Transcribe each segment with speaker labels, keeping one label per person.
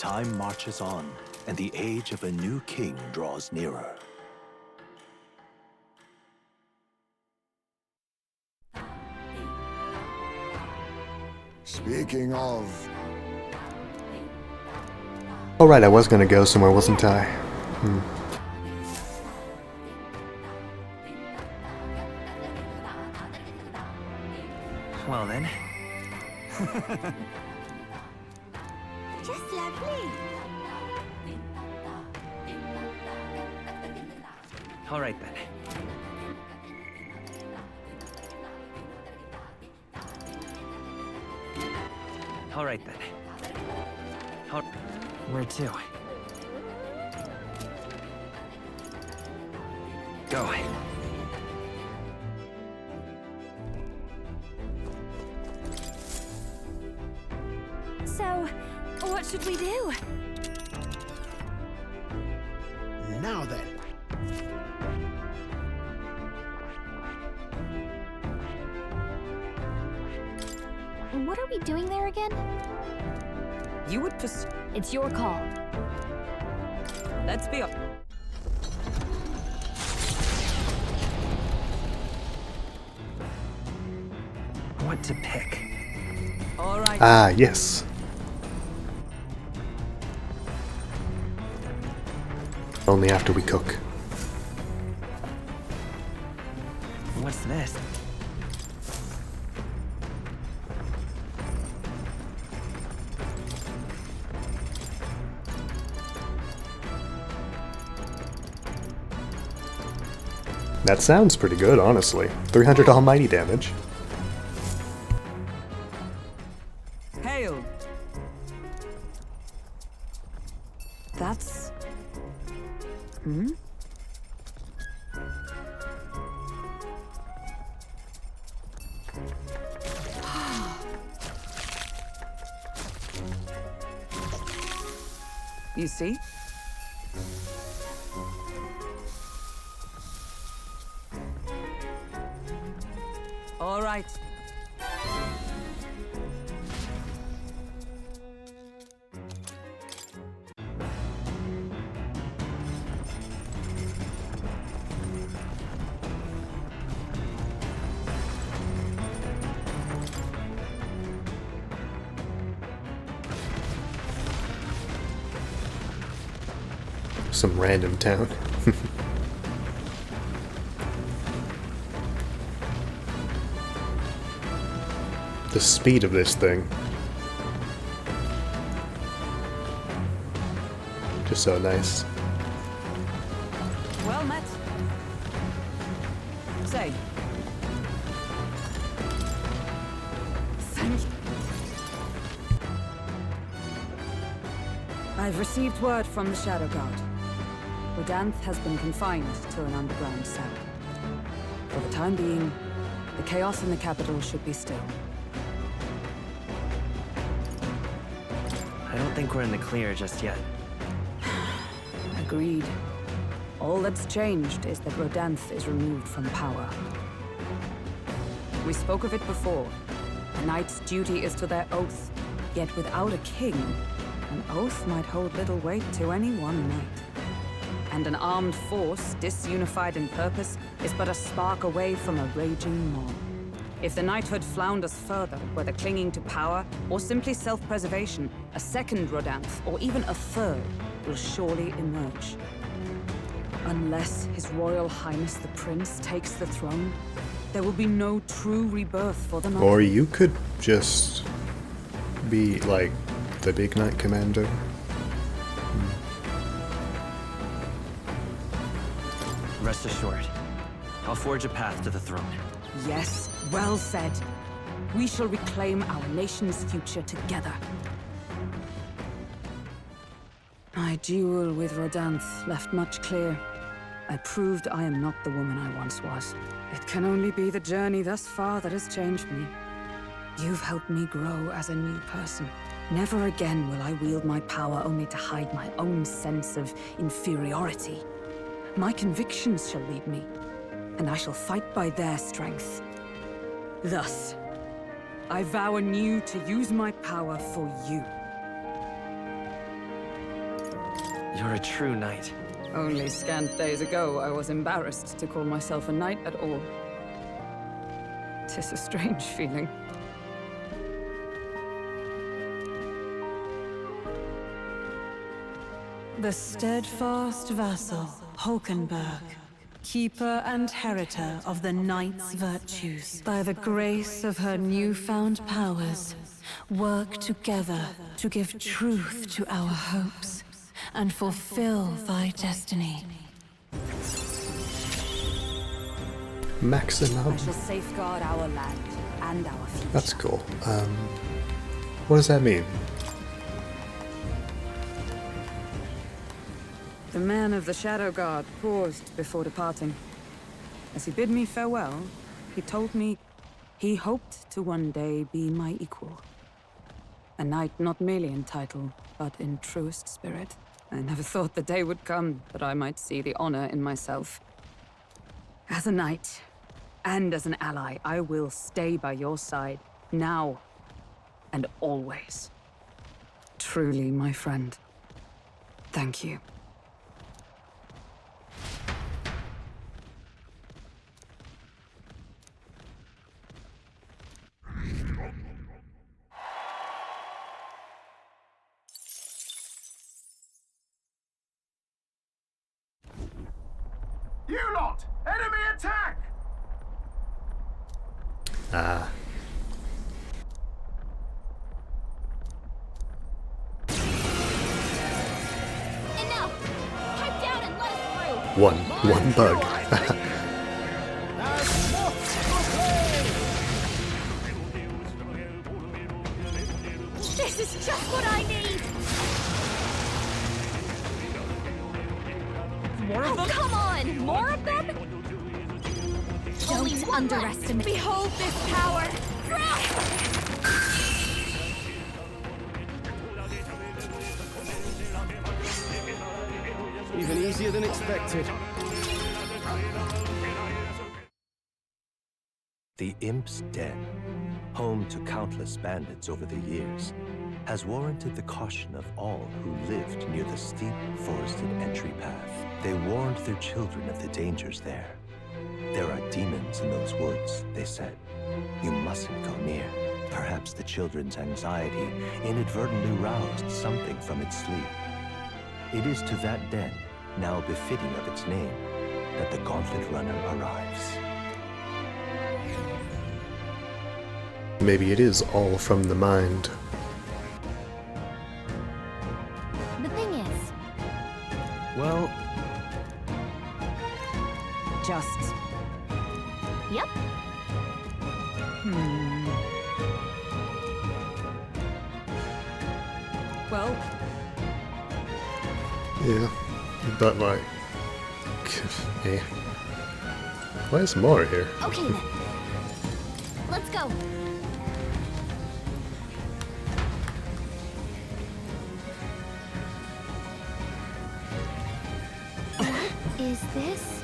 Speaker 1: Time marches on, and the age of a new king draws nearer.
Speaker 2: Speaking of...
Speaker 3: Oh right, I was gonna go somewhere, wasn't I?
Speaker 1: Well then.
Speaker 4: Just lovely.
Speaker 1: All right then. All right then. Where to? Go.
Speaker 4: So, what should we do?
Speaker 2: Now then.
Speaker 4: What are we doing there again?
Speaker 5: You would
Speaker 4: It's your call.
Speaker 5: Let's be up.
Speaker 1: What to pick?
Speaker 5: All right.
Speaker 3: Ah, yes. Only after we cook.
Speaker 1: What's this?
Speaker 3: That sounds pretty good, honestly. 300 almighty damage.
Speaker 5: Hail. That's... You see? All right.
Speaker 3: Some random town. The speed of this thing. Just so nice.
Speaker 5: Well met. Say. Thank you. I've received word from the Shadow Guard. Rodanth has been confined to an underground cell. For the time being, the chaos in the capital should be still.
Speaker 1: I don't think we're in the clear just yet.
Speaker 5: Agreed. All that's changed is that Rodanth is removed from power. We spoke of it before. A knight's duty is to their oath. Yet without a king, an oath might hold little weight to any one knight. And an armed force, disunified in purpose, is but a spark away from a raging mob. If the knighthood flounders further, whether clinging to power or simply self-preservation, a second Rodanth, or even a third, will surely emerge. Unless His Royal Highness the Prince takes the throne, there will be no true rebirth for the knighthood.
Speaker 3: Or you could just be like the big knight commander.
Speaker 1: Rest assured, I'll forge a path to the throne.
Speaker 5: Yes, well said. We shall reclaim our nation's future together. My duel with Rodanth left much clear. I proved I am not the woman I once was. It can only be the journey thus far that has changed me. You've helped me grow as a new person. Never again will I wield my power only to hide my own sense of inferiority. My convictions shall lead me, and I shall fight by their strength. Thus, I vow anew to use my power for you.
Speaker 6: You're a true knight.
Speaker 5: Only scant days ago, I was embarrassed to call myself a knight at all. 'Tis a strange feeling.
Speaker 7: The steadfast vassal, Hulkenberg, keeper and heritor of the knight's virtues, by the grace of her newfound powers, work together to give truth to our hopes and fulfill thy destiny.
Speaker 3: Maximum.
Speaker 5: I shall safeguard our land and our future.
Speaker 3: That's cool. What does that mean?
Speaker 5: The man of the Shadow Guard paused before departing. As he bid me farewell, he told me he hoped to one day be my equal. A knight not merely in title, but in truest spirit. I never thought the day would come that I might see the honor in myself. As a knight, and as an ally, I will stay by your side, now and always. Truly, my friend, thank you.
Speaker 2: You lot! Enemy attack!
Speaker 3: Ah.
Speaker 4: Enough! Pipe down and let us through!
Speaker 3: One bug.
Speaker 4: This is just what I need!
Speaker 6: More of them?
Speaker 4: Come on! More of them? Don't underestimate. Behold this power!
Speaker 6: Even easier than expected.
Speaker 1: The Imp's Den, home to countless bandits over the years, has warranted the caution of all who lived near the steep, forested entry path. They warned their children of the dangers there. There are demons in those woods, they said. You mustn't go near. Perhaps the children's anxiety inadvertently roused something from its sleep. It is to that den, now befitting of its name, that the Gauntlet Runner arrives.
Speaker 3: Maybe it is all from the mind.
Speaker 4: The thing is,
Speaker 6: Well,
Speaker 5: Just...
Speaker 4: yep.
Speaker 5: Well,
Speaker 3: Yeah. But like... eh. Why is more here?
Speaker 4: Okay then. Let's go. What is this?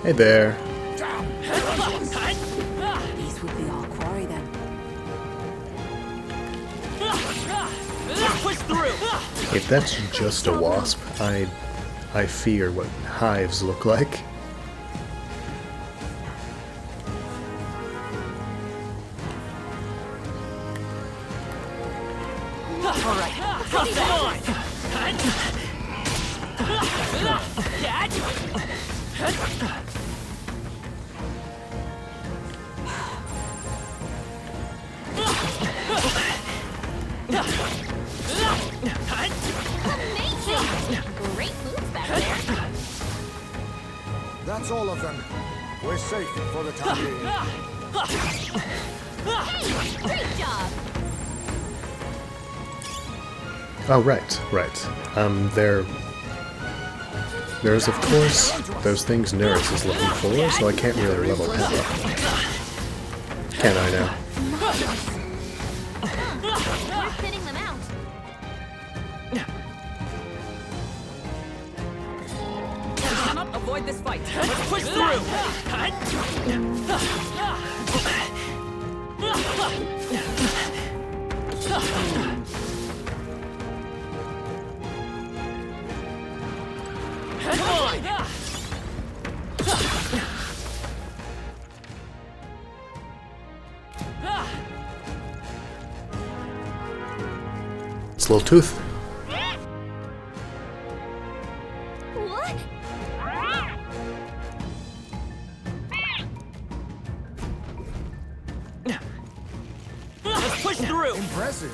Speaker 3: Hey there.
Speaker 5: these would be our quarry then.
Speaker 6: push through!
Speaker 3: If that's just a wasp, I fear what hives look like.
Speaker 6: Alright, cross that line!
Speaker 4: Amazing! Great moves back there.
Speaker 2: That's all of them. We're safe for the time being.
Speaker 4: Hey, great job!
Speaker 3: Oh, right. There's of course those things Neris is looking for, so I can't really level him up. Can I now?
Speaker 4: We're fitting them out.
Speaker 5: Cannot avoid this fight.
Speaker 6: Let's push through!
Speaker 3: its little tooth.
Speaker 4: What?
Speaker 6: Let's push through!
Speaker 2: Impressive.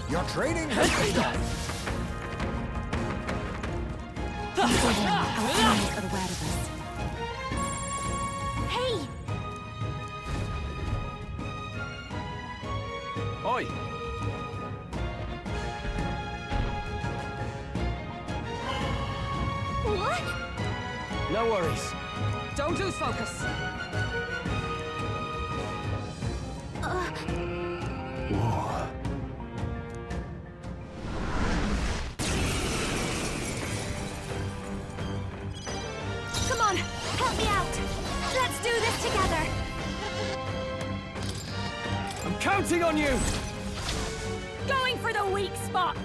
Speaker 2: Your training has paid off.
Speaker 4: Hey!
Speaker 6: Oi!
Speaker 4: What?
Speaker 6: No worries.
Speaker 5: Don't lose focus.
Speaker 6: Whoa.
Speaker 4: Come on, help me out. Let's do this together.
Speaker 6: I'm counting on you!
Speaker 4: Going for the weak spot.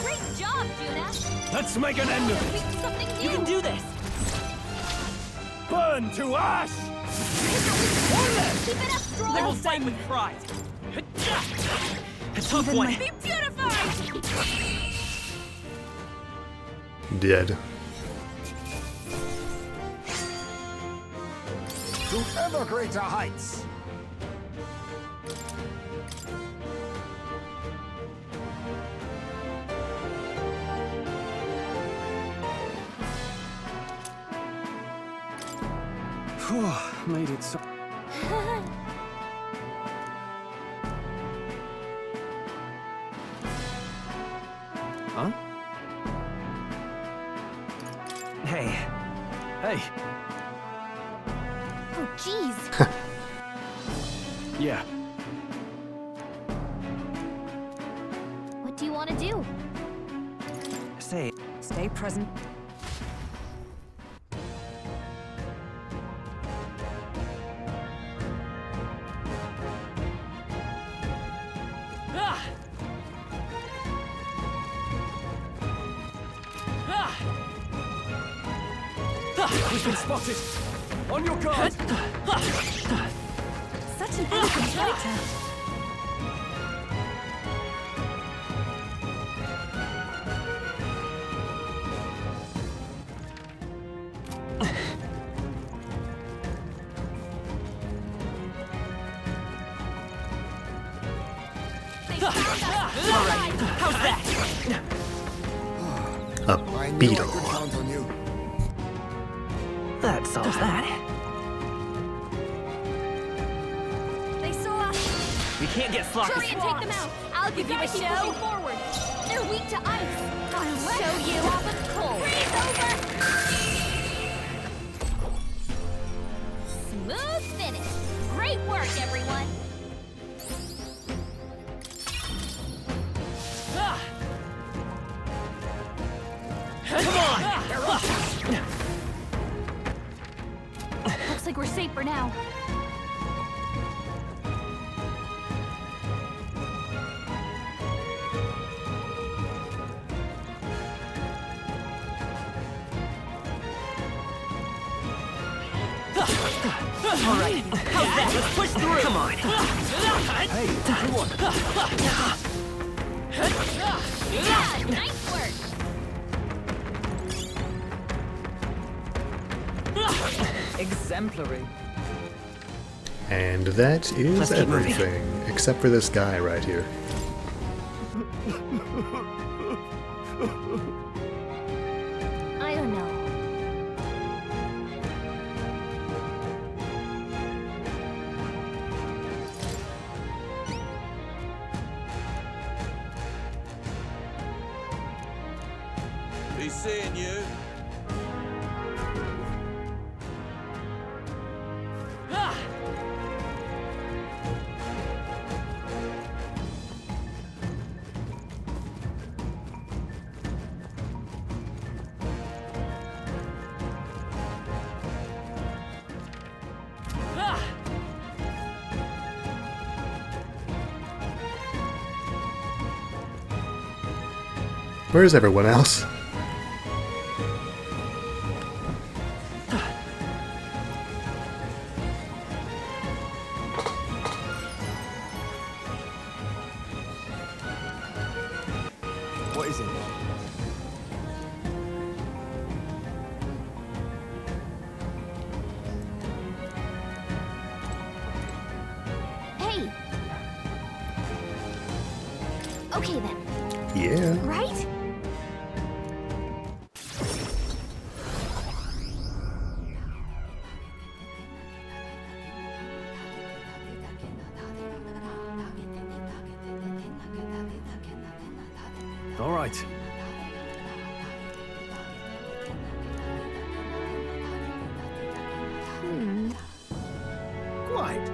Speaker 4: Great job, Juna.
Speaker 6: Let's make an end of it!
Speaker 4: Reach something new.
Speaker 6: You can do this! Burn to ash!
Speaker 4: Keep it up strong.
Speaker 6: I will fight with pride! A tough one!
Speaker 4: Be beautified.
Speaker 3: Dead.
Speaker 2: To ever greater heights.
Speaker 6: Phew, made it so... Huh? Hey. Hey.
Speaker 4: Oh, jeez.
Speaker 6: Yeah.
Speaker 4: What do you want to do?
Speaker 6: Say,
Speaker 5: Stay present.
Speaker 6: we've been spotted! On your guard!
Speaker 4: Such an elegant fighter.
Speaker 6: How's that?
Speaker 3: A
Speaker 2: I knew I
Speaker 3: beetle.
Speaker 2: could count on you.
Speaker 6: That solves that.
Speaker 4: They saw us.
Speaker 6: We can't get sloppy.
Speaker 4: Hurry and take them out. I'll give you a show. Forward. They're weak to ice. I'll show you. Drop of cold. Freeze over. Smooth finish. Great work, everyone.
Speaker 6: Come on!
Speaker 4: Looks like we're safe for now.
Speaker 6: All right, how's that? Let's push through. Come on. Hey, everyone.
Speaker 4: Yeah, nice work.
Speaker 5: Exemplary.
Speaker 3: And that is
Speaker 6: Let's keep moving.
Speaker 3: everything, except for this guy right here.
Speaker 4: I don't know.
Speaker 8: Be seeing you.
Speaker 3: Where's everyone else?
Speaker 6: What is it?
Speaker 4: Hey! Okay then,
Speaker 3: Yeah.
Speaker 4: right?
Speaker 6: All right. Quite.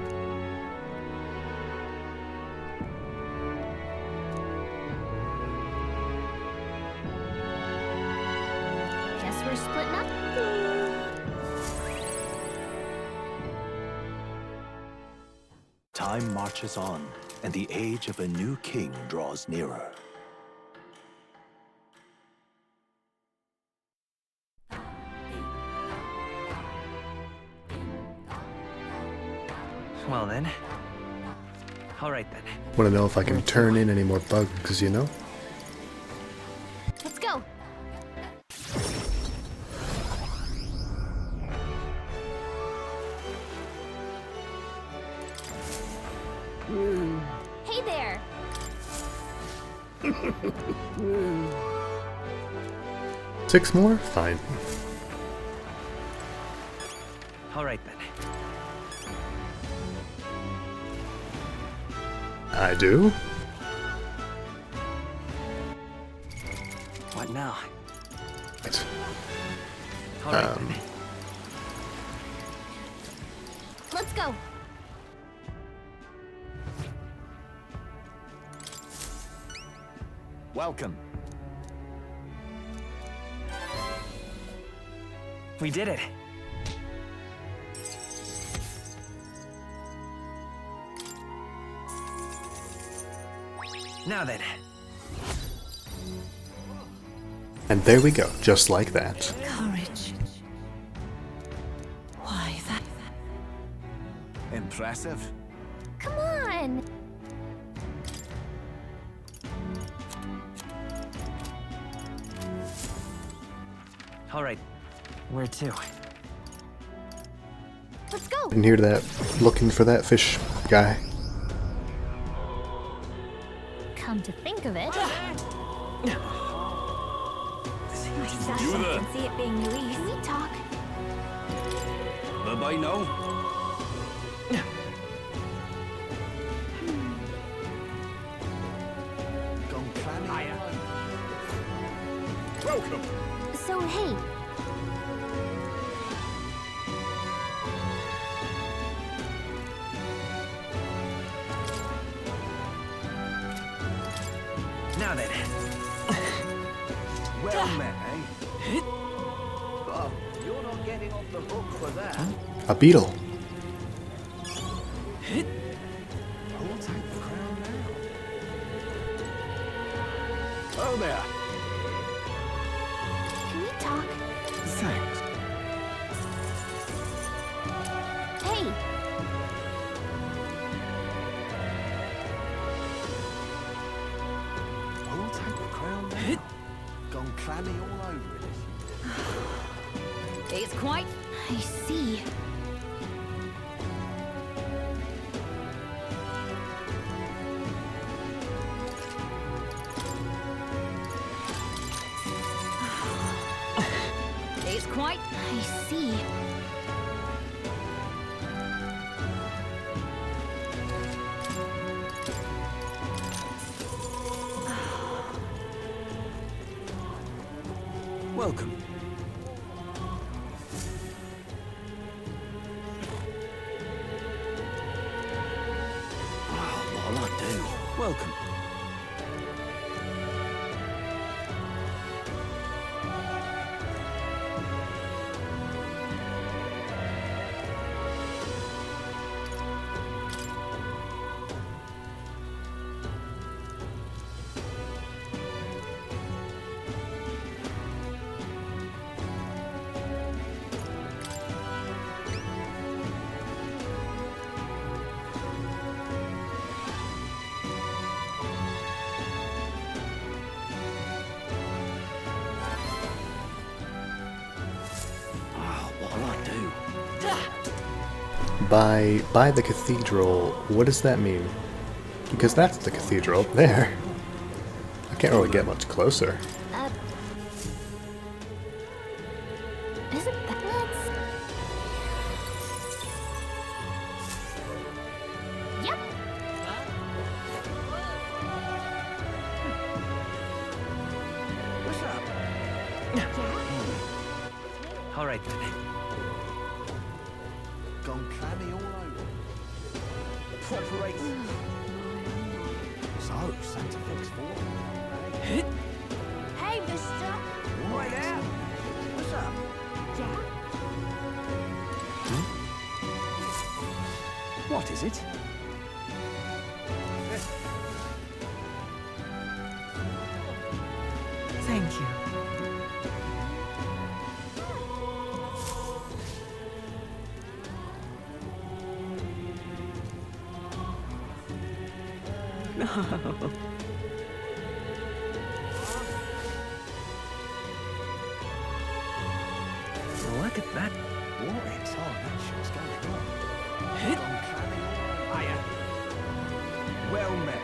Speaker 4: Guess we're splitting up.
Speaker 1: Time marches on, and the age of a new king draws nearer.
Speaker 6: Well then. All right then.
Speaker 3: Want to know if I can turn in any more bugs, you know?
Speaker 4: Let's go. Hey there.
Speaker 3: 6 more? Fine.
Speaker 6: All right then.
Speaker 3: I do?
Speaker 6: What now?
Speaker 3: Right.
Speaker 6: All right then.
Speaker 4: Let's go.
Speaker 8: Welcome.
Speaker 6: We did it. Now then.
Speaker 3: And there we go, just like that.
Speaker 7: Courage. Why, that...
Speaker 8: Impressive.
Speaker 4: Come on.
Speaker 6: All right. Where to?
Speaker 4: Let's go.
Speaker 3: Didn't hear that. Looking for that fish guy.
Speaker 4: Come to think of it. My gosh,
Speaker 8: You
Speaker 4: I
Speaker 8: there?
Speaker 4: can see it being released. Can we talk?
Speaker 8: The by now? Gone clammy. Welcome.
Speaker 4: So, hey.
Speaker 6: Now then.
Speaker 8: Well met, eh? But you're not getting off the hook for that.
Speaker 3: A beetle.
Speaker 8: Who'll take the crown now? Oh there.
Speaker 4: Can we talk?
Speaker 8: Thanks.
Speaker 4: Hey.
Speaker 8: Who'll take the crown now? Gone clammy all over it.
Speaker 4: It's quite... I see. It's quite... I see.
Speaker 1: Welcome. What'll I do? Welcome.
Speaker 3: By the cathedral, what does that mean? Because that's the cathedral up there. I can't really get much closer.
Speaker 4: Isn't that nuts? Yep.
Speaker 8: What's up?
Speaker 6: All right then.
Speaker 2: Gone clammy all over.
Speaker 8: Proper ace.
Speaker 2: So, Santa Fix 4.
Speaker 4: Hey, mister.
Speaker 8: Right now. What's up?
Speaker 4: Yeah?
Speaker 8: What is it?
Speaker 7: Thank you.
Speaker 6: Look at that.
Speaker 2: What in tarnation's going on? Gone clammy all over.
Speaker 8: Hiya. Well met,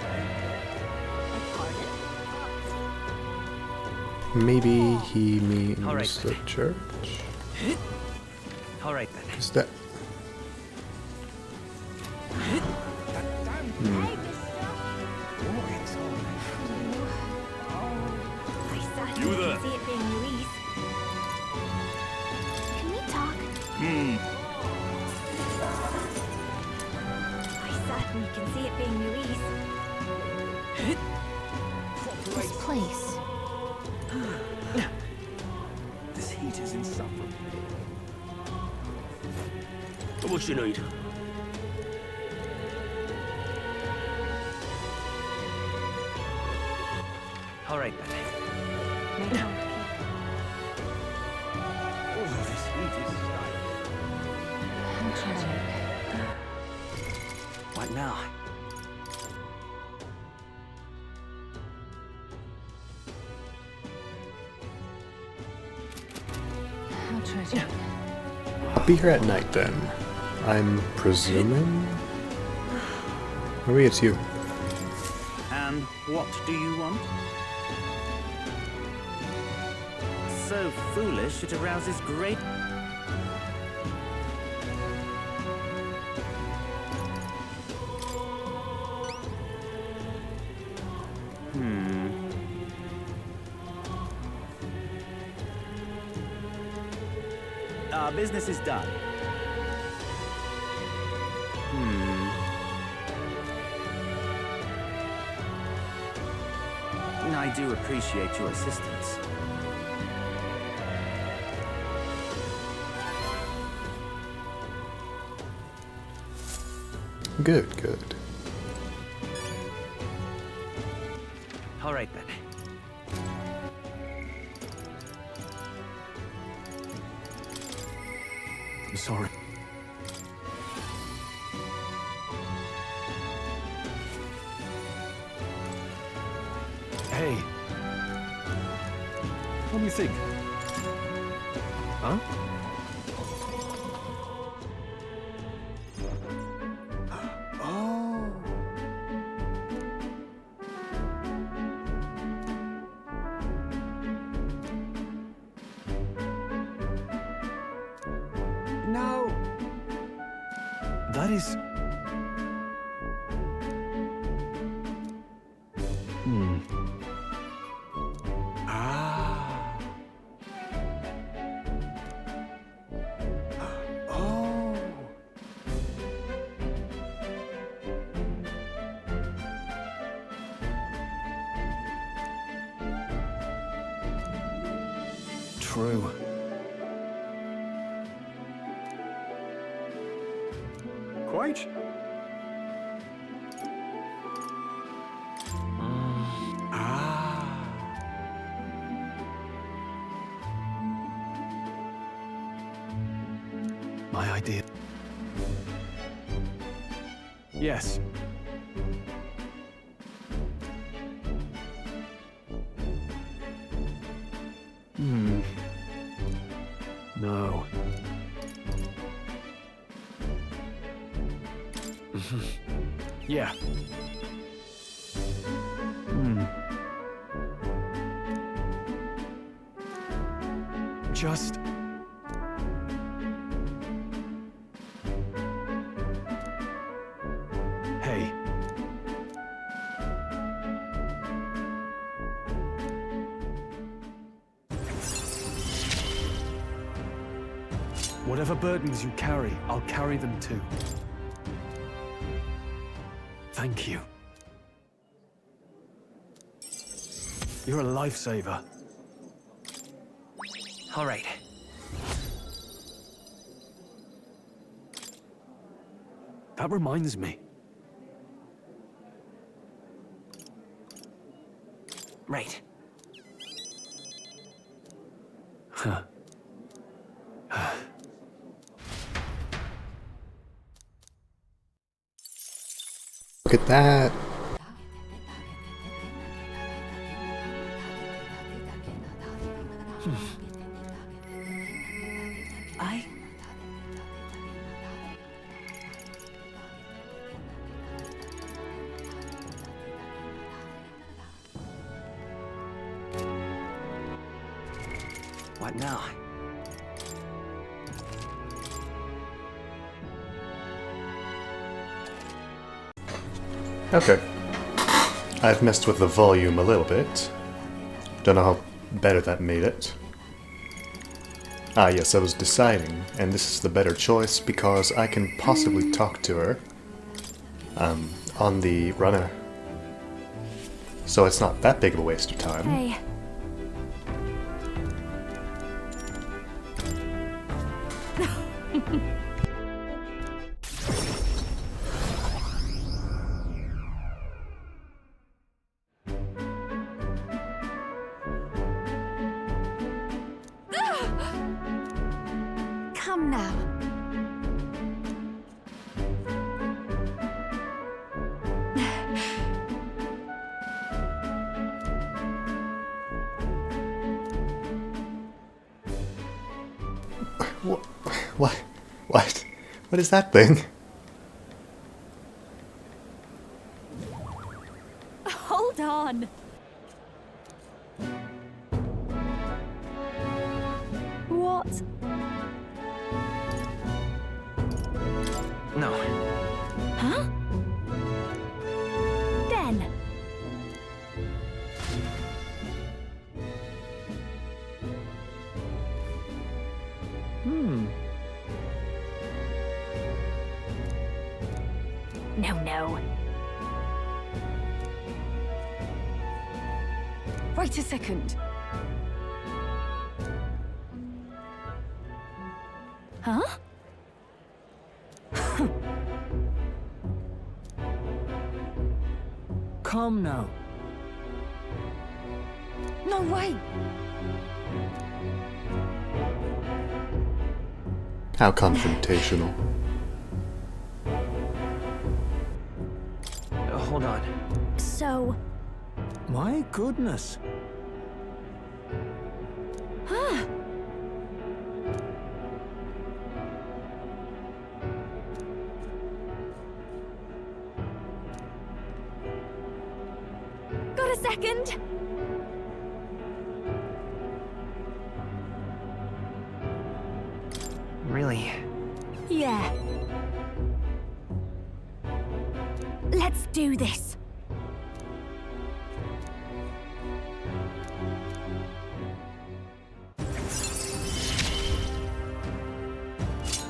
Speaker 3: Maybe he means
Speaker 6: All right,
Speaker 3: the
Speaker 6: then.
Speaker 3: church?
Speaker 6: All right then.
Speaker 3: Is that...
Speaker 4: Hey, mister.
Speaker 2: What in tarnation?
Speaker 4: I certainly can see it being Louise. Can we talk? I certainly can see it being Louise. This place.
Speaker 8: This heat is insufferable.
Speaker 6: What you need? All right then.
Speaker 8: Oh, this heat is stifling. What now?
Speaker 7: How tragic.
Speaker 3: I'll be here at night then. I'm presuming? Maybe it's you.
Speaker 6: And what do you want? So foolish it arouses great... Our business is done. I do appreciate your assistance.
Speaker 3: Good, good.
Speaker 6: All right then.
Speaker 2: I'm sorry. Hey. What do you think? Huh? Oh.
Speaker 8: No.
Speaker 2: That is... Ah. Oh. True. Quite. My idea. Yes. No.
Speaker 6: Yeah. Just... Hey. Whatever burdens you carry, I'll carry them too. Thank you. You're a lifesaver.
Speaker 8: All right.
Speaker 6: That reminds me.
Speaker 8: Right.
Speaker 6: Huh.
Speaker 3: Look at that.
Speaker 8: What now?
Speaker 3: Okay. I've messed with the volume a little bit. Don't know how better that made it. Ah yes, I was deciding, and this is the better choice because I can possibly talk to her on the runner. So it's not that big of a waste of time.
Speaker 4: Hey. Come now.
Speaker 3: What? What is that thing?
Speaker 4: Hold on. What?
Speaker 8: No.
Speaker 4: Huh? Den. No.
Speaker 5: Wait a second.
Speaker 4: Huh?
Speaker 6: Come now.
Speaker 5: No way!
Speaker 3: How confrontational.
Speaker 8: Hold on.
Speaker 4: So...
Speaker 6: My goodness.
Speaker 4: Huh? Got a second?
Speaker 8: Really?
Speaker 4: Yeah. Let's do this.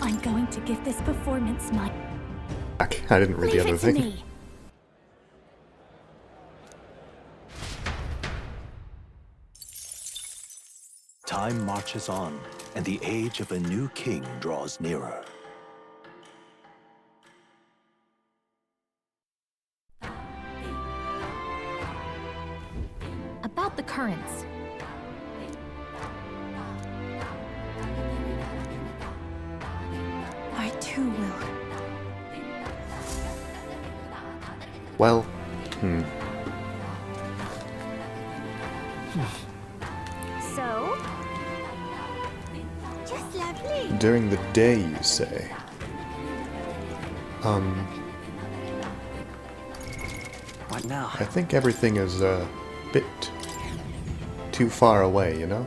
Speaker 4: I'm going to give this performance my...
Speaker 3: I didn't read the
Speaker 4: Leave
Speaker 3: other
Speaker 4: it to
Speaker 3: thing.
Speaker 4: me.
Speaker 1: Time marches on, and the age of a new king draws nearer.
Speaker 4: About the currents. I too will.
Speaker 3: Well,
Speaker 4: So? Just lovely.
Speaker 3: during the day, you say?
Speaker 6: What now?
Speaker 3: I think everything is a bit too far away, you know?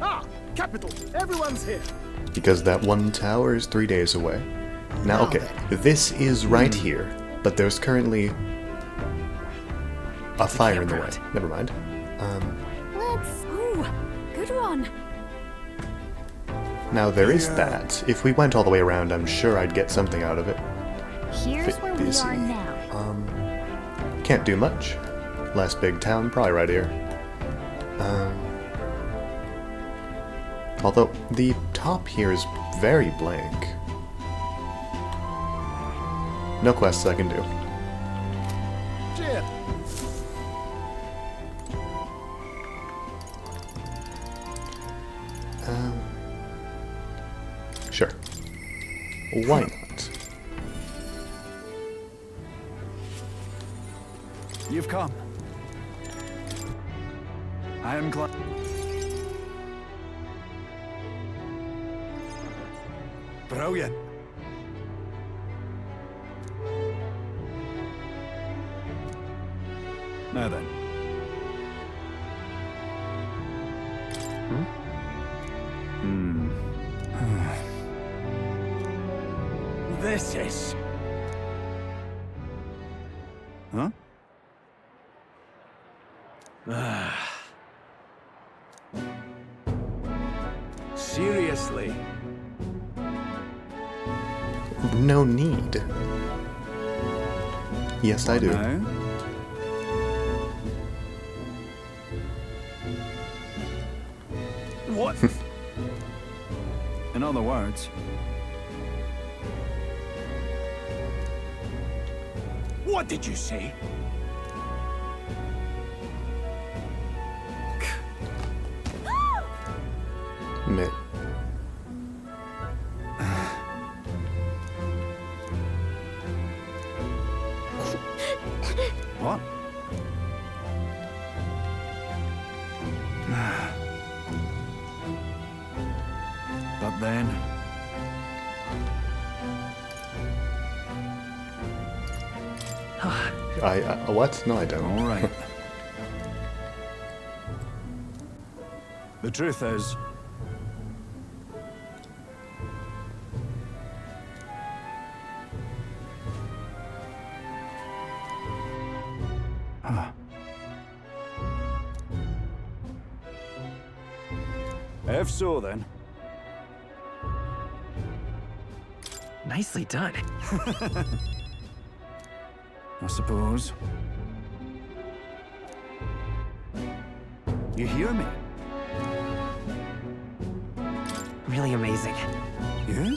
Speaker 2: Ah! Capital! Everyone's here!
Speaker 3: Because that one tower is 3 days away. Now, okay, this is right here, but there's currently a fire in the way. Never mind.
Speaker 4: Let's... Ooh, good one.
Speaker 3: Now there is that. If we went all the way around, I'm sure I'd get something out of it.
Speaker 4: Here's
Speaker 3: Bit
Speaker 4: where we
Speaker 3: busy.
Speaker 4: are now.
Speaker 3: Can't do much. Last big town, probably right here. Although, the top here is very blank. No quests I can do.
Speaker 2: Shit!
Speaker 3: Sure. Why not?
Speaker 2: You've come. I am glad. Brilliant. Now then. This is... Huh? Seriously?
Speaker 3: No need. Yes, I do.
Speaker 2: No? What? In other words... What did you say?
Speaker 3: Meh.
Speaker 2: What? But then...
Speaker 3: What? No, I don't.
Speaker 2: All right. The truth is... If so, then.
Speaker 6: Nicely done.
Speaker 2: I suppose. You hear me?
Speaker 6: Really amazing.
Speaker 2: Yeah?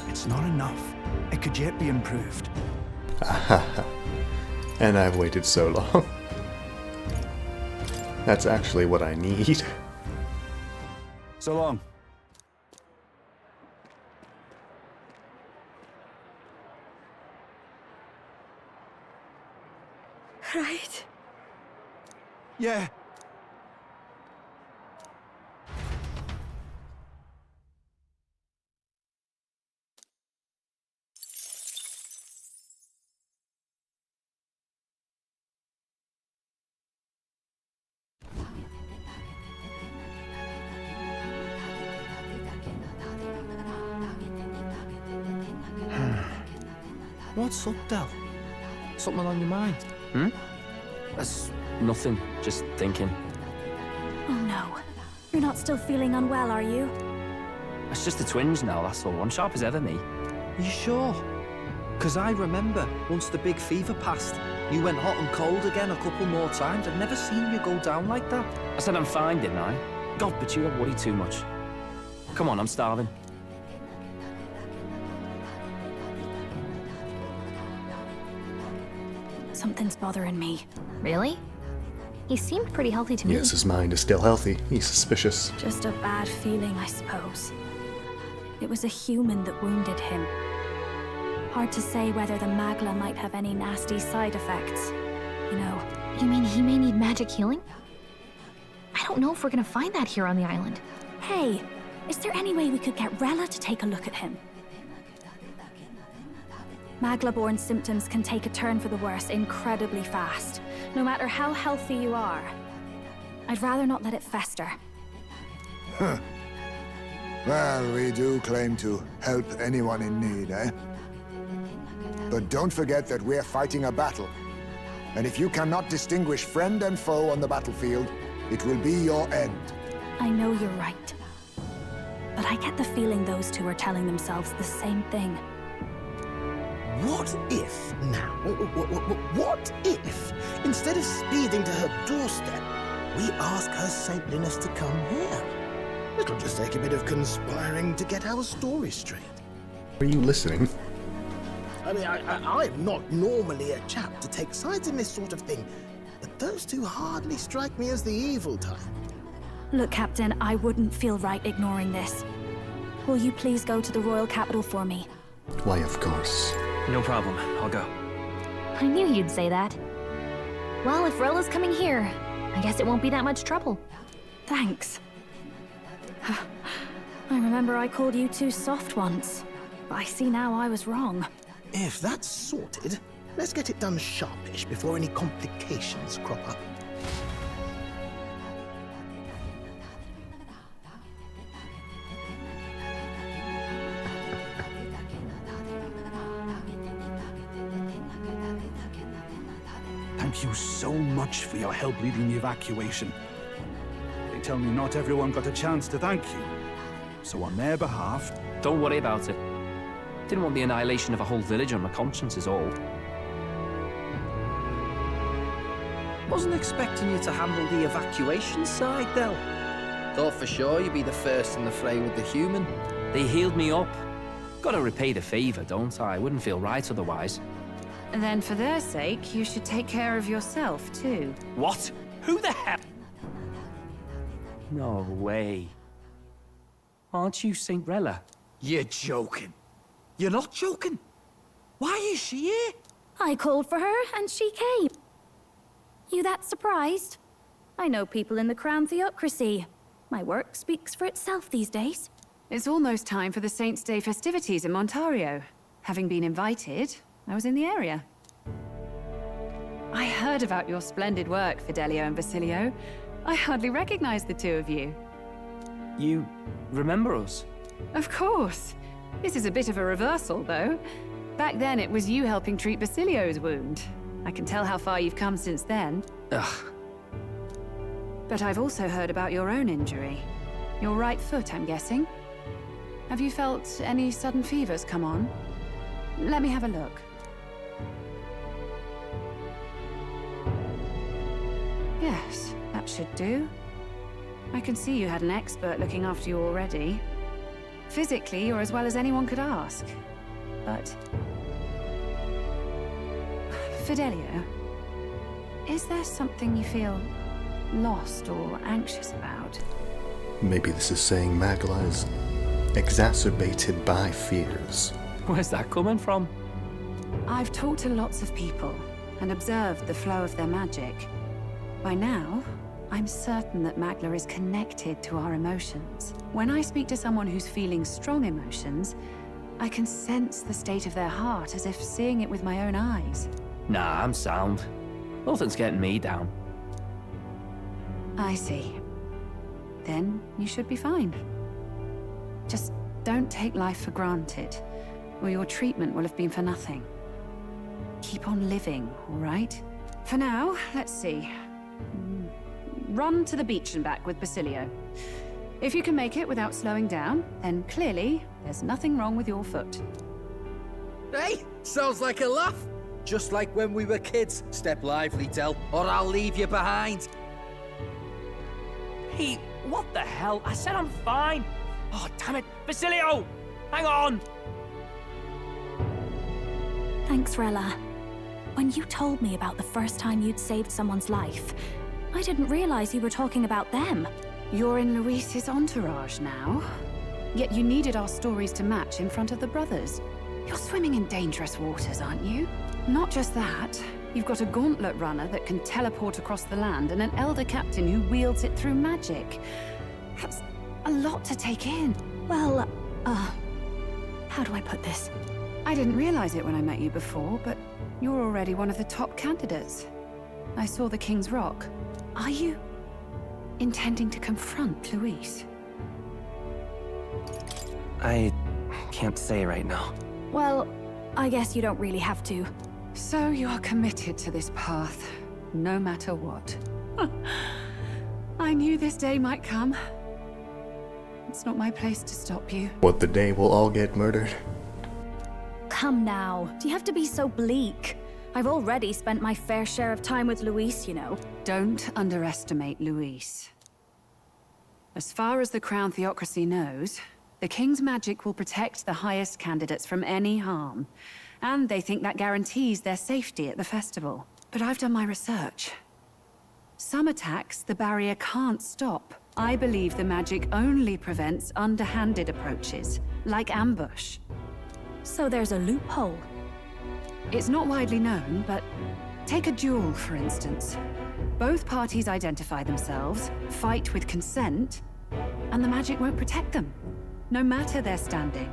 Speaker 2: It's not enough. It could yet be improved.
Speaker 3: And I've waited so long. That's actually what I need.
Speaker 2: So long.
Speaker 4: Right.
Speaker 2: Yeah.
Speaker 6: What's up, Del? Something on your mind? Hmm? That's nothing. Just thinking.
Speaker 4: Oh no. You're not still feeling unwell, are you?
Speaker 6: It's just a twinge now, that's all. I'm sharp as ever, me.
Speaker 8: Are you sure? Because I remember, once the big fever passed, you went hot and cold again a couple more times. I've never seen you go down like that.
Speaker 6: I said I'm fine, didn't I? God, but you don't worry too much. Come on, I'm starving.
Speaker 4: Something's bothering me. Really? He seemed pretty healthy to me.
Speaker 3: Yes, his mind is still healthy. He's suspicious.
Speaker 4: Just a bad feeling, I suppose. It was a human that wounded him. Hard to say whether the magla might have any nasty side effects. You know.
Speaker 9: You mean he may need magic healing? I don't know if we're gonna find that here on the island.
Speaker 4: Hey, is there any way we could get Rella to take a look at him? Magla-born symptoms can take a turn for the worse incredibly fast, no matter how healthy you are. I'd rather not let it fester.
Speaker 2: Huh. Well, we do claim to help anyone in need, eh? But don't forget that we're fighting a battle. And if you cannot distinguish friend and foe on the battlefield, it will be your end.
Speaker 4: I know you're right. But I get the feeling those two are telling themselves the same thing.
Speaker 10: What if, now, what if, instead of speeding to her doorstep, we ask her saintliness to come here? It'll just take a bit of conspiring to get our story straight.
Speaker 3: Are you listening?
Speaker 10: I mean, I'm not normally a chap to take sides in this sort of thing, but those two hardly strike me as the evil type.
Speaker 4: Look, Captain, I wouldn't feel right ignoring this. Will you please go to the royal capital for me?
Speaker 3: Why, of course.
Speaker 6: No problem. I'll go.
Speaker 9: I knew you'd say that. Well, if Rella's coming here, I guess it won't be that much trouble.
Speaker 4: Thanks. I remember I called you too soft once, but I see now I was wrong.
Speaker 10: If that's sorted, let's get it done sharpish before any complications crop up.
Speaker 11: Thank you so much for your help leading the evacuation. They tell me not everyone got a chance to thank you. So on their behalf...
Speaker 6: Don't worry about it. Didn't want the annihilation of a whole village on my conscience is all.
Speaker 8: Wasn't expecting you to handle the evacuation side, Del. Thought for sure you'd be the first in the fray with the human.
Speaker 6: They healed me up. Gotta repay the favor, don't I? Wouldn't feel right otherwise.
Speaker 5: And then for their sake, you should take care of yourself, too.
Speaker 6: What? Who the hell? No way. Aren't you Saint Rella?
Speaker 8: You're joking. You're not joking. Why is she here?
Speaker 4: I called for her, and she came. You that surprised? I know people in the Crown Theocracy. My work speaks for itself these days.
Speaker 5: It's almost time for the Saints' Day festivities in Montario. Having been invited, I was in the area. I heard about your splendid work, Fidelio and Basilio. I hardly recognized the two of you.
Speaker 6: You remember us?
Speaker 5: Of course. This is a bit of a reversal, though. Back then, it was you helping treat Basilio's wound. I can tell how far you've come since then.
Speaker 6: Ugh.
Speaker 5: But I've also heard about your own injury. Your right foot, I'm guessing. Have you felt any sudden fevers come on? Let me have a look. Yes, that should do. I can see you had an expert looking after you already. Physically, you're as well as anyone could ask. But... Fidelio, is there something you feel lost or anxious about?
Speaker 3: Maybe this is saying Magla is exacerbated by fears.
Speaker 6: Where's that coming from?
Speaker 5: I've talked to lots of people and observed the flow of their magic. By now, I'm certain that Magla is connected to our emotions. When I speak to someone who's feeling strong emotions, I can sense the state of their heart as if seeing it with my own eyes.
Speaker 6: Nah, I'm sound. Nothing's getting me down.
Speaker 5: I see. Then you should be fine. Just don't take life for granted, or your treatment will have been for nothing. Keep on living, all right? For now, let's see. Run to the beach and back with Basilio. If you can make it without slowing down, then clearly there's nothing wrong with your foot.
Speaker 8: Hey, sounds like a laugh. Just like when we were kids. Step lively, Del, or I'll leave you behind.
Speaker 6: Hey, what the hell? I said I'm fine. Oh, damn it. Basilio! Hang on!
Speaker 4: Thanks, Rella. When you told me about the first time you'd saved someone's life, I didn't realize you were talking about them.
Speaker 5: You're in Luis's entourage now. Yet you needed our stories to match in front of the brothers. You're swimming in dangerous waters, aren't you? Not just that, You've got a gauntlet runner that can teleport across the land, and an elder captain who wields it through magic. That's a lot to take in.
Speaker 4: Well, how do I put this?
Speaker 5: I didn't realize it when I met you before, but you're already one of the top candidates. I saw the King's Rock. Are you intending to confront Luis?
Speaker 6: I can't say right now.
Speaker 4: Well, I guess you don't really have to.
Speaker 5: So you are committed to this path, no matter what. I knew this day might come. It's not my place to stop you.
Speaker 3: What, the day we'll all get murdered?
Speaker 4: Come now, do you have to be so bleak? I've already spent my fair share of time with Luis, you know.
Speaker 5: Don't underestimate Luis. As far as the Crown Theocracy knows, the King's magic will protect the highest candidates from any harm. And they think that guarantees their safety at the festival. But I've done my research. Some attacks the barrier can't stop. I believe the magic only prevents underhanded approaches, like ambush.
Speaker 4: So there's a loophole.
Speaker 5: It's not widely known, but take a duel, for instance. Both parties identify themselves, fight with consent, and the magic won't protect them, no matter their standing.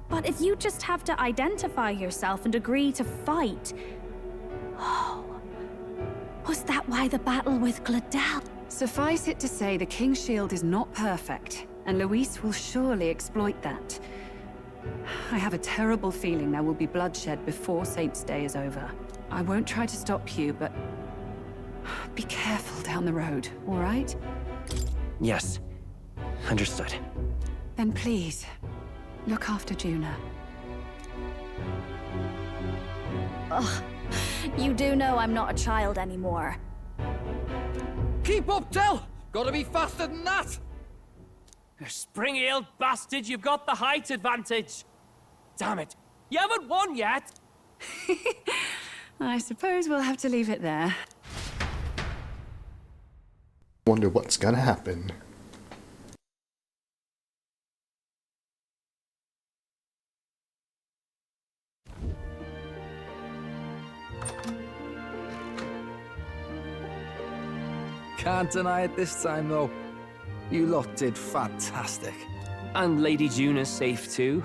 Speaker 4: But if you just have to identify yourself and agree to fight... Oh... Was that why the battle with Gladel?
Speaker 5: Suffice it to say, the King's Shield is not perfect, and Luis will surely exploit that. I have a terrible feeling there will be bloodshed before Saint's Day is over. I won't try to stop you, but... be careful down the road, all right?
Speaker 6: Yes. Understood.
Speaker 5: Then please, look after Juna.
Speaker 4: Ugh. You do know I'm not a child anymore.
Speaker 12: Keep up, Del! Gotta be faster than that! You spring-heeled bastard, you've got the height advantage! Damn it, you haven't won yet!
Speaker 5: I suppose we'll have to leave it there.
Speaker 3: Wonder what's gonna happen.
Speaker 8: Can't deny it this time, though. You lot did fantastic.
Speaker 6: And Lady Juna's safe too.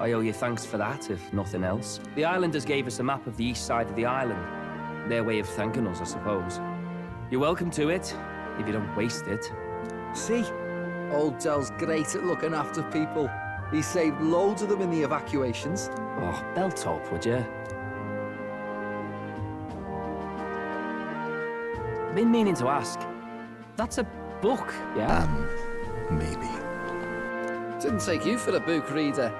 Speaker 6: I owe you thanks for that, if nothing else. The islanders gave us a map of the east side of the island. Their way of thanking us, I suppose. You're welcome to it, if you don't waste it.
Speaker 8: See? Old Del's great at looking after people. He saved loads of them in the evacuations.
Speaker 6: Oh, belt up, would you? Been meaning to ask. That's a book, yeah?
Speaker 3: Maybe.
Speaker 8: Didn't take you for a book reader.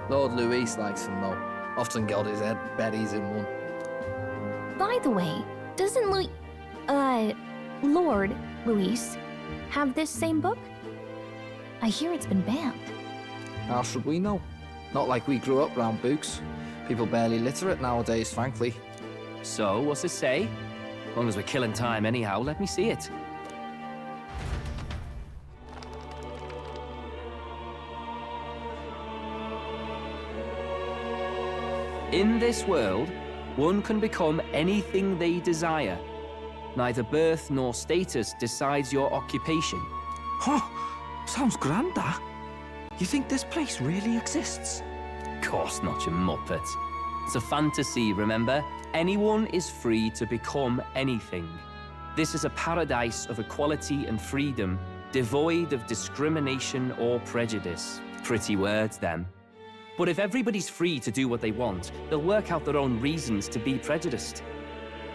Speaker 8: Lord Luis likes them, though. Often got his head buried in one.
Speaker 9: By the way, doesn't Lord Luis have this same book? I hear it's been banned.
Speaker 8: How should we know? Not like we grew up round books. People barely literate nowadays, frankly.
Speaker 6: So, what's it say? As long as we're killing time anyhow, let me see it. In this world, one can become anything they desire. Neither birth nor status decides your occupation.
Speaker 8: Huh? Sounds grand, that. You think this place really exists?
Speaker 6: Of course not, you muppet. It's a fantasy, remember? Anyone is free to become anything. This is a paradise of equality and freedom, devoid of discrimination or prejudice. Pretty words, them. But if everybody's free to do what they want, they'll work out their own reasons to be prejudiced.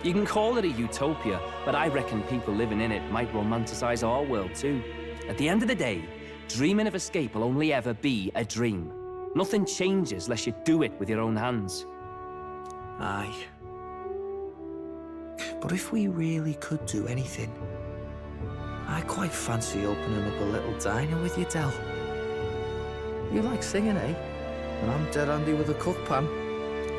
Speaker 6: You can call it a utopia, but I reckon people living in it might romanticize our world too. At the end of the day, dreaming of escape will only ever be a dream. Nothing changes unless you do it with your own hands.
Speaker 10: Aye. But if we really could do anything, I quite fancy opening up a little diner with you, Del.
Speaker 8: You like singing, eh? And I'm dead handy with a cook pan.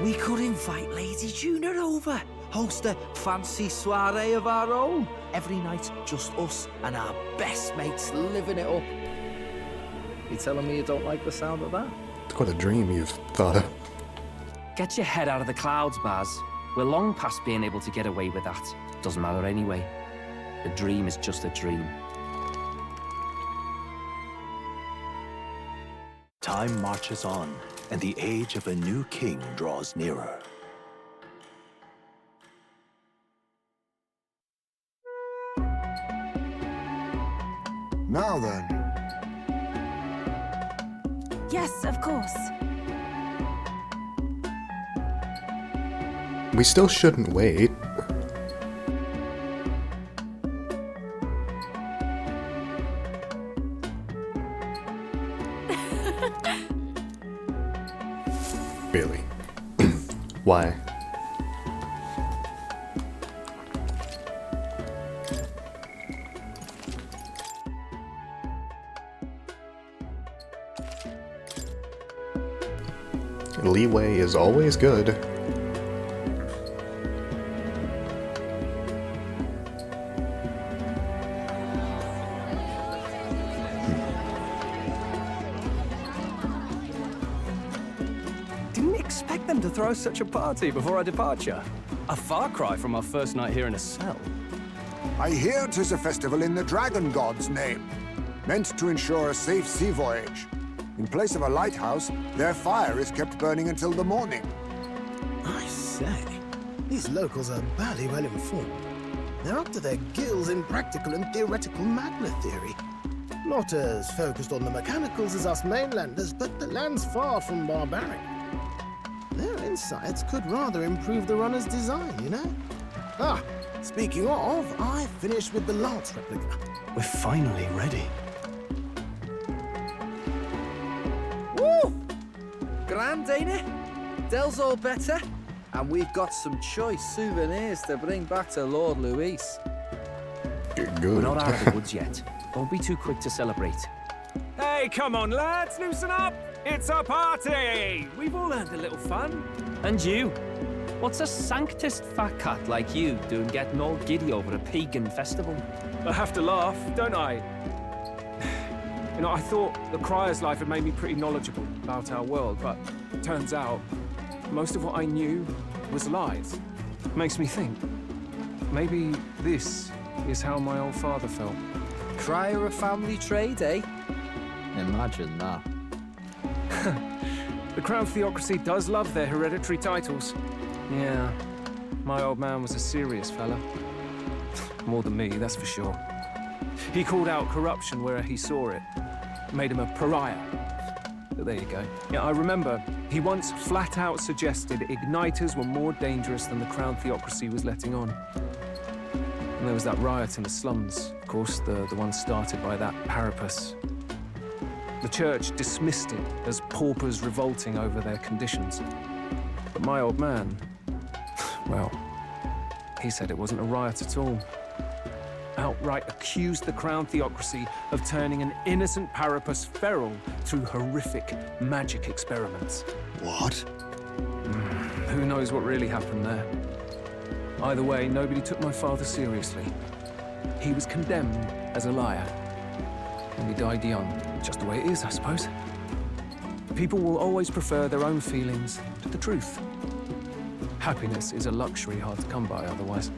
Speaker 10: We could invite Lady Juna over, host a fancy soiree of our own. Every night, just us and our best mates living it up.
Speaker 8: You telling me you don't like the sound of that?
Speaker 3: What a dream you've thought of.
Speaker 6: Get your head out of the clouds, Baz. We're long past being able to get away with that. Doesn't matter anyway. A dream is just a dream.
Speaker 1: Time marches on, and the age of a new king draws nearer.
Speaker 2: Now then.
Speaker 4: Yes, of course.
Speaker 3: We still shouldn't wait. Really? Why? Leeway is always good.
Speaker 12: Didn't expect them to throw such a party before our departure. A far cry from our first night here in a cell.
Speaker 2: I hear 'tis a festival in the Dragon God's name, meant to ensure a safe sea voyage. In place of a lighthouse, their fire is kept burning until the morning.
Speaker 10: I say, these locals are badly well informed. They're up to their gills in practical and theoretical magna theory. Not as focused on the mechanicals as us mainlanders, but the land's far from barbaric. Their insights could rather improve the runner's design, you know? Ah, speaking of, I finished with the lance replica.
Speaker 11: We're finally ready.
Speaker 8: Woo! Grand, ain't it? Dell's all better, and we've got some choice souvenirs to bring back to Lord Luis.
Speaker 3: Good.
Speaker 6: We're not out of the woods yet. Don't be too quick to celebrate.
Speaker 12: Hey, come on, lads, loosen up! It's a party! We've all earned a little fun.
Speaker 6: And you? What's a sanctist fat cat like you doing getting all giddy over a pagan festival?
Speaker 12: I have to laugh, don't I? You know, I thought the Crier's life had made me pretty knowledgeable about our world, but turns out most of what I knew was lies. Makes me think, maybe this is how my old father felt.
Speaker 8: Crier of family trade, eh? Imagine that.
Speaker 12: The Crown Theocracy does love their hereditary titles. Yeah, my old man was a serious fella. More than me, that's for sure. He called out corruption where he saw it. Made him a pariah. But there you go. Yeah, I remember he once flat out suggested igniters were more dangerous than the Crown Theocracy was letting on. And there was that riot in the slums, of course, the one started by that Parapus. The church dismissed it as paupers revolting over their conditions. But my old man, well, he said it wasn't a riot at all. Outright accused the Crown Theocracy of turning an innocent Parapus feral through horrific magic experiments.
Speaker 10: What?
Speaker 12: Who knows what really happened there? Either way, nobody took my father seriously. He was condemned as a liar. And he died young. Just the way it is, I suppose. People will always prefer their own feelings to the truth. Happiness is a luxury hard to come by otherwise.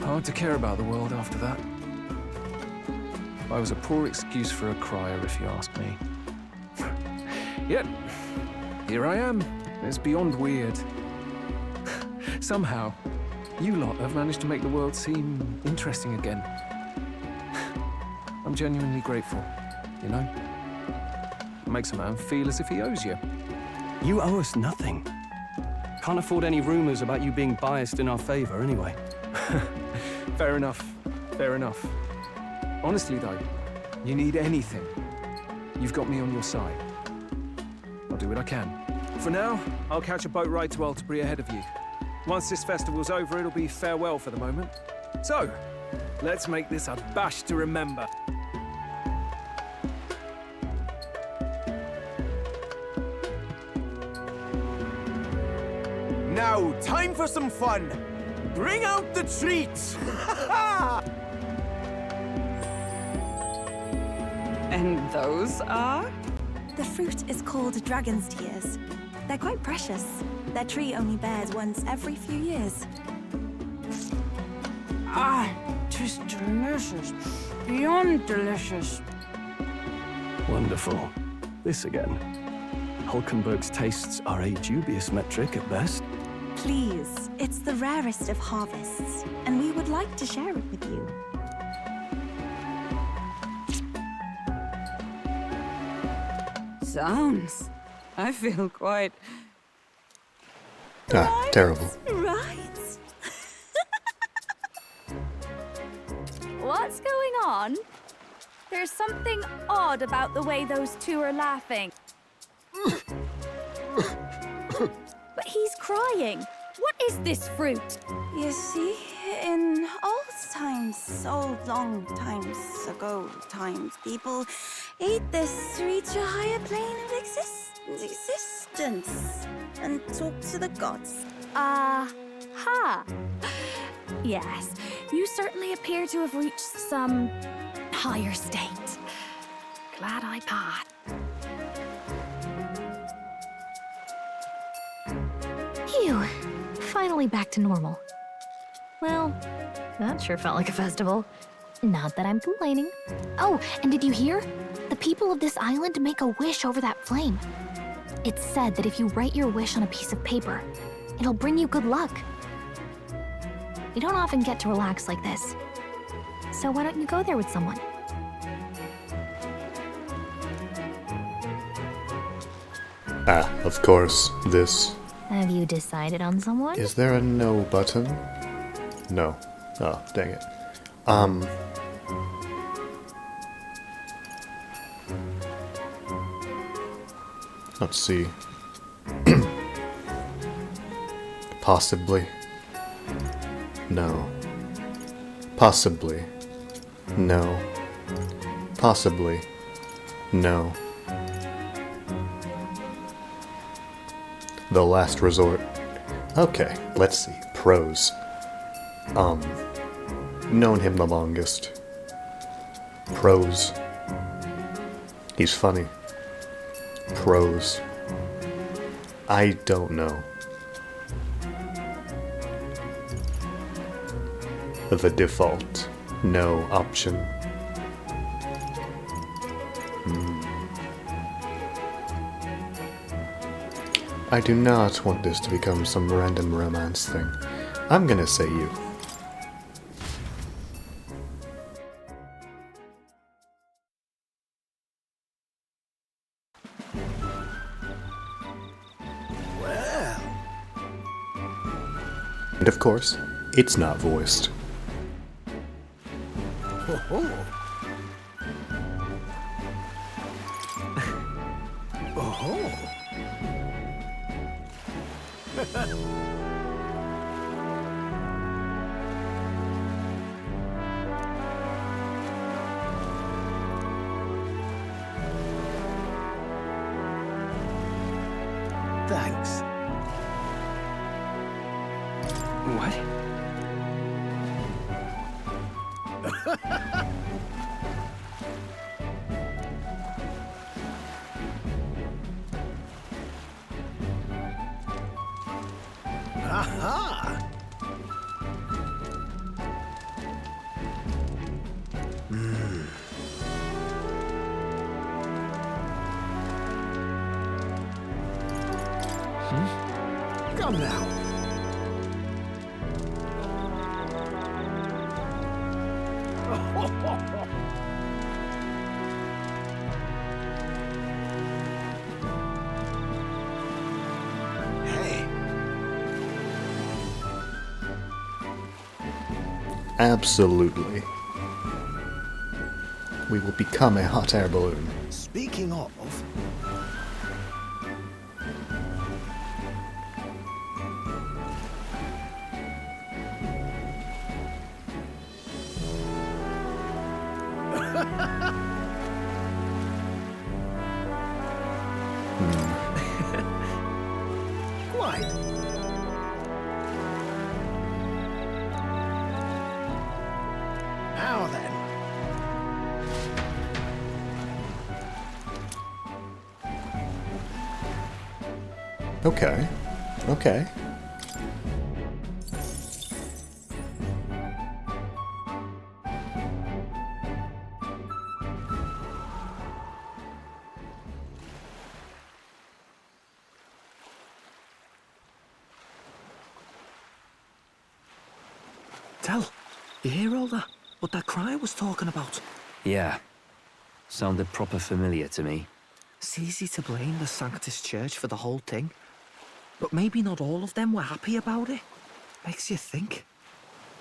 Speaker 12: Hard to care about the world after that. I was a poor excuse for a crier, if you ask me. Yet, here I am. It's beyond weird. Somehow, you lot have managed to make the world seem interesting again. I'm genuinely grateful, you know? It makes a man feel as if he owes you.
Speaker 11: You owe us nothing. Can't afford any rumors about you being biased in our favor anyway.
Speaker 12: Fair enough. Fair enough. Honestly, though, you need anything, you've got me on your side. I'll do what I can. For now, I'll catch a boat ride to Altabury ahead of you. Once this festival's over, it'll be farewell for the moment. So, let's make this a bash to remember.
Speaker 13: Now, time for some fun. Bring out the treats!
Speaker 5: And those are?
Speaker 4: The fruit is called dragon's tears. They're quite precious.
Speaker 14: Their tree only bears once every few years.
Speaker 5: Ah, tis delicious. Beyond delicious.
Speaker 15: Wonderful. This again. Hulkenberg's tastes are a dubious metric at best.
Speaker 14: Please, it's the rarest of harvests, and we would like to share it with you.
Speaker 5: Sounds. I feel quite...
Speaker 3: Ah, terrible.
Speaker 14: Right.
Speaker 4: What's going on? There's something odd about the way those two are laughing. But he's crying. What is this fruit?
Speaker 14: You see, in old times, old long times ago times, people ate this to reach a higher plane of existence and talk to the gods.
Speaker 4: Ha! Yes, you certainly appear to have reached some higher state. Glad I passed.
Speaker 9: Phew. Finally back to normal. Well, that sure felt like a festival. Not that I'm complaining. Oh, and did you hear? The people of this island make a wish over that flame. It's said that if you write your wish on a piece of paper, it'll bring you good luck. We don't often get to relax like this. So why don't you go there with someone?
Speaker 3: Ah, of course, this.
Speaker 9: Have you decided on someone?
Speaker 3: Is there a no button? No. Oh, dang it. Let's see. Possibly. No. Possibly. No. Possibly. No. The last resort. Okay, let's see. Pros. Known him the longest. Pros. He's funny. Pros. I don't know. The default. No option. I do not want this to become some random romance thing. I'm gonna say you.
Speaker 10: Well.
Speaker 3: And of course, it's not voiced.
Speaker 10: Oh. Oh. Thanks.
Speaker 15: What?
Speaker 10: Aha! Come now. Hey.
Speaker 3: Absolutely. We will become a hot air balloon.
Speaker 10: Speaking of... Quite. Now then.
Speaker 3: Okay. Okay.
Speaker 13: Tell, you hear all that? What that cry was talking about?
Speaker 6: Yeah. Sounded proper familiar to me.
Speaker 13: It's easy to blame the Sanctus Church for the whole thing. But maybe not all of them were happy about it. Makes you think.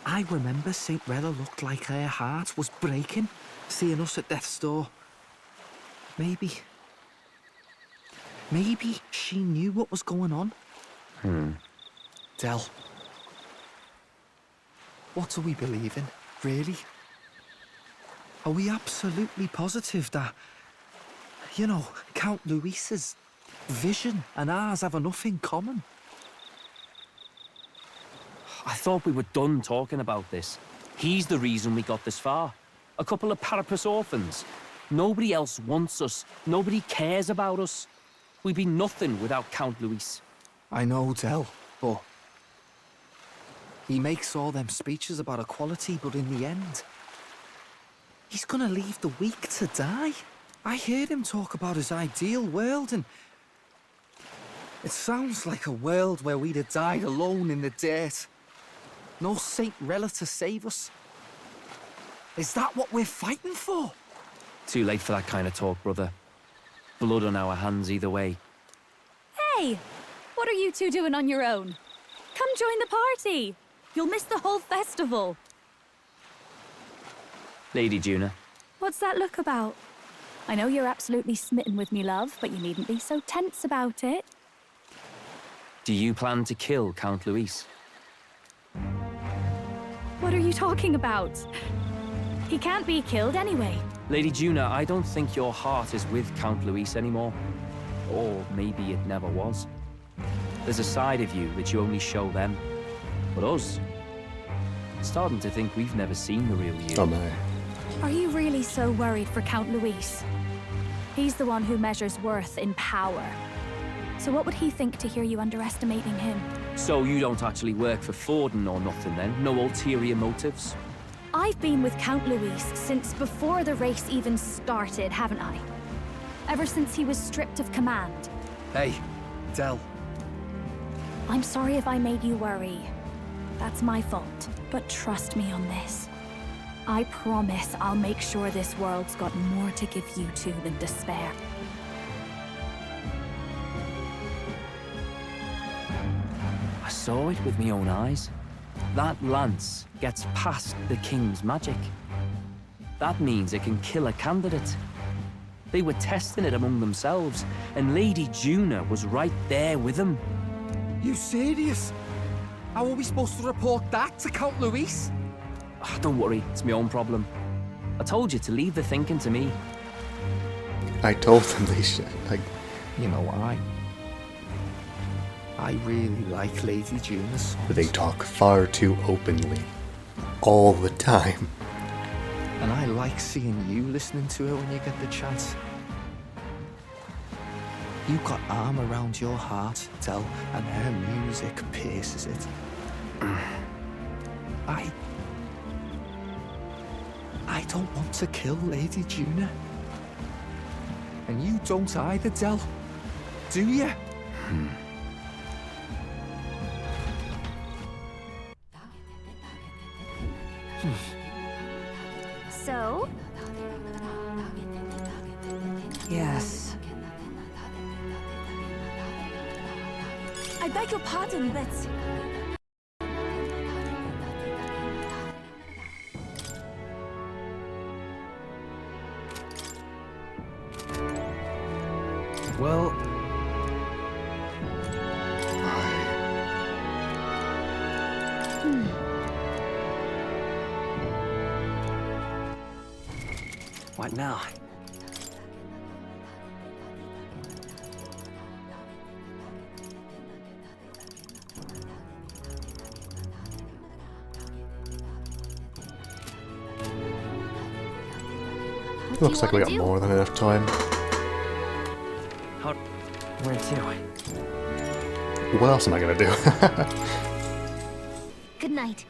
Speaker 13: I remember St. Rella looked like her heart was breaking, seeing us at death's door. Maybe she knew what was going on. Del, what do we believe in, really? Are we absolutely positive that, you know, Count Luis's vision and ours have enough in common?
Speaker 6: I thought we were done talking about this. He's the reason we got this far. A couple of Parapus orphans. Nobody else wants us. Nobody cares about us. We'd be nothing without Count Luis.
Speaker 13: I know, Del, but he makes all them speeches about equality, but in the end, he's gonna leave the weak to die. I heard him talk about his ideal world, and it sounds like a world where we'd have died alone in the dirt. No Saint Rella to save us. Is that what we're fighting for?
Speaker 6: Too late for that kind of talk, brother. Blood on our hands either way.
Speaker 4: Hey! What are you two doing on your own? Come join the party! You'll miss the whole festival.
Speaker 6: Lady Juna.
Speaker 4: What's that look about? I know you're absolutely smitten with me, love, but you needn't be so tense about it.
Speaker 6: Do you plan to kill Count Luis?
Speaker 4: What are you talking about? He can't be killed anyway.
Speaker 6: Lady Juna, I don't think your heart is with Count Luis anymore. Or maybe it never was. There's a side of you that you only show them. But us, I'm starting to think we've never seen the real you.
Speaker 3: Oh my.
Speaker 4: Are you really so worried for Count Luis? He's the one who measures worth in power. So what would he think to hear you underestimating him?
Speaker 6: So you don't actually work for Forden or nothing then? No ulterior motives?
Speaker 4: I've been with Count Luis since before the race even started, haven't I? Ever since he was stripped of command.
Speaker 13: Hey, Del.
Speaker 4: I'm sorry if I made you worry. That's my fault. But trust me on this. I promise I'll make sure this world's got more to give you two than despair.
Speaker 6: I saw it with my own eyes. That lance gets past the king's magic. That means it can kill a candidate. They were testing it among themselves, and Lady Juna was right there with them.
Speaker 13: You serious? How are we supposed to report that to Count Luis?
Speaker 6: Don't worry, it's my own problem. I told you to leave the thinking to me.
Speaker 3: I told them they should,
Speaker 13: You know why? I really like Lady Juna's songs.
Speaker 3: But they talk far too openly. All the time.
Speaker 13: And I like seeing you listening to it when you get the chance. You've got arm around your heart, Del, and her music pierces it. I don't want to kill Lady Juna. And you don't either, Del. Do you?
Speaker 4: So?
Speaker 5: Yes.
Speaker 14: I beg your pardon, but...
Speaker 12: Well...
Speaker 13: What now?
Speaker 3: Looks like we got more than enough time.
Speaker 13: Where to?
Speaker 3: what else am I gonna do?
Speaker 9: Good night.